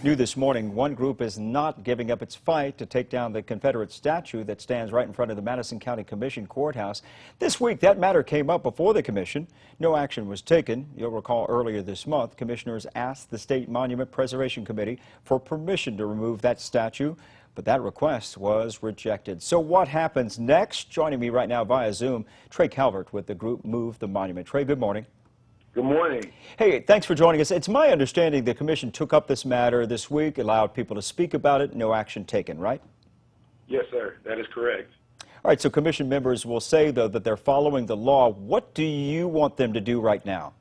New this morning, one group is not giving up its fight to take down the Confederate statue that stands right in front of the Madison County Commission courthouse. This week, that matter came up before the commission. No action was taken. You'll recall earlier this month, commissioners asked the State Monument Preservation Committee for permission to remove that statue, but that request was rejected. So what happens next? Joining me right now via Zoom, Trae Calvert with the group Move the Monument. Trae, good morning. Good morning. Hey, thanks for joining us. It's my understanding the commission took up this matter this week, allowed people to speak about it, no action taken, right? Yes, sir. That is correct. All right, so commission members will say, though, that they're following the law. What do you want them to do right now?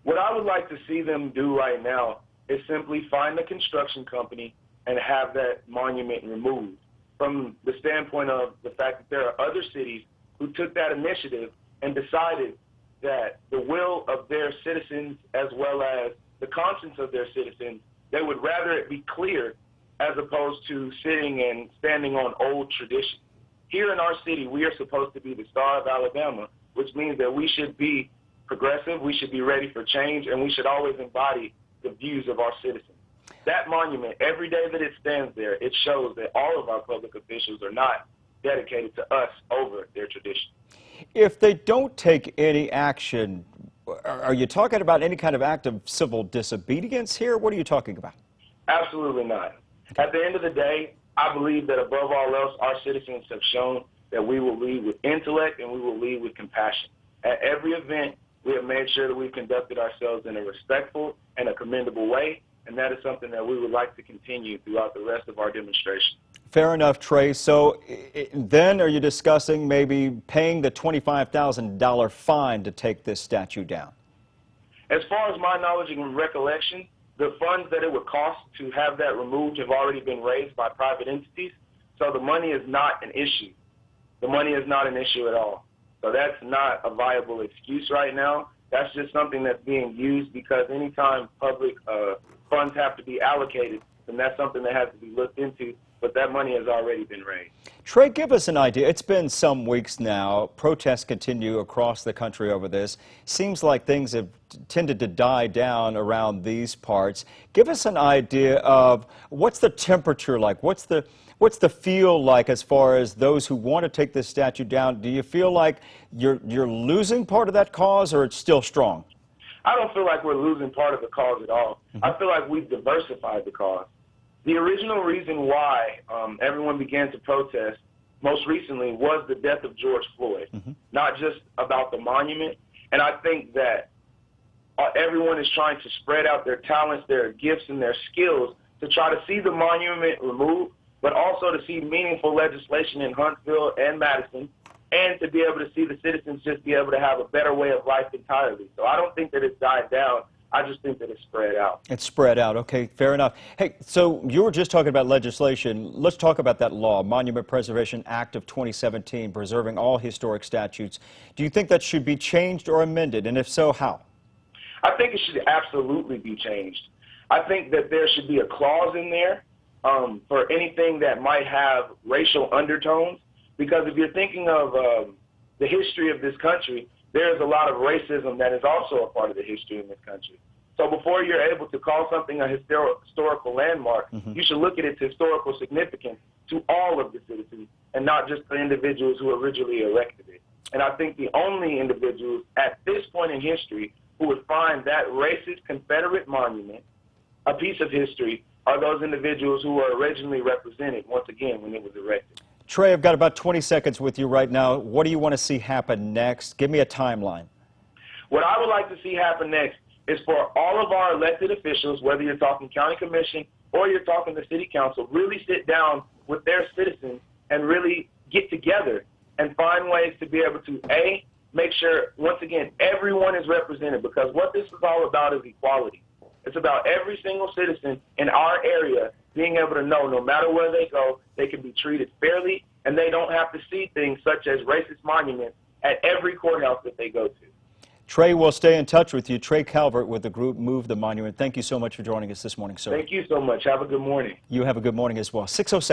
What I would like to see them do right now is simply find a construction company and have that monument removed. From the standpoint of the fact that there are other cities who took that initiative and decided that the will of their citizens as well as the conscience of their citizens, they would rather it be clear as opposed to sitting and standing on old tradition. Here in our city, we are supposed to be the Star of Alabama, which means that we should be progressive, we should be ready for change, and we should always embody the views of our citizens. That monument, every day that it stands there, it shows that all of our public officials are not dedicated to us over their tradition. If they don't take any action, are you talking about any kind of act of civil disobedience here? What are you talking about? Absolutely not. At the end of the day, I believe that above all else, our citizens have shown that we will lead with intellect and we will lead with compassion. At every event, we have made sure that we've conducted ourselves in a respectful and a commendable way, and that is something that we would like to continue throughout the rest of our demonstration. Fair enough, Trae. So then are you discussing maybe paying the $25,000 fine to take this statue down? As far as my knowledge and recollection, the funds that it would cost to have that removed have already been raised by private entities, so the money is not an issue. The money is not an issue at all. So that's not a viable excuse right now. That's just something that's being used because anytime public funds have to be allocated, then that's something that has to be looked into. But that money has already been raised. Trae, give us an idea. It's been some weeks now. Protests continue across the country over this. Seems like things have tended to die down around these parts. Give us an idea of what's the temperature like? What's the feel like as far as those who want to take this statue down? Do you feel like you're losing part of that cause, or it's still strong? I don't feel like we're losing part of the cause at all. I feel like we've diversified the cause. The original reason why everyone began to protest most recently was the death of George Floyd, not just about the monument. And I think that everyone is trying to spread out their talents, their gifts, and their skills to try to see the monument removed, but also to see meaningful legislation in Huntsville and Madison, and to be able to see the citizens just be able to have a better way of life entirely. So I don't think that it's died down. I just think that it's spread out. It's spread out. Okay, fair enough. Hey, so you were just talking about legislation. Let's talk about that law, Monument Preservation Act of 2017, preserving all historic statues. Do you think that should be changed or amended? And if so, how? I think it should absolutely be changed. I think that there should be a clause in there for anything that might have racial undertones. Because if you're thinking of the history of this country, there's a lot of racism that is also a part of the history in this country. So before you're able to call something a historical landmark, you should look at its historical significance to all of the citizens and not just the individuals who originally erected it. And I think the only individuals at this point in history who would find that racist Confederate monument a piece of history are those individuals who were originally represented, once again, when it was erected. Trae, I've got about 20 seconds with you right now. What do you want to see happen next? Give me a timeline. What I would like to see happen next is for all of our elected officials, whether you're talking county commission or you're talking the city council, really sit down with their citizens and really get together and find ways to be able to, A, make sure, once again, everyone is represented, because what this is all about is equality. It's about every single citizen in our area being able to know no matter where they go, they can be treated fairly, and they don't have to see things such as racist monuments at every courthouse that they go to. Trae, we'll stay in touch with you. Trae Calvert with the group Move the Monument. Thank you so much for joining us this morning, sir. Thank you so much. Have a good morning. You have a good morning as well. 6:07.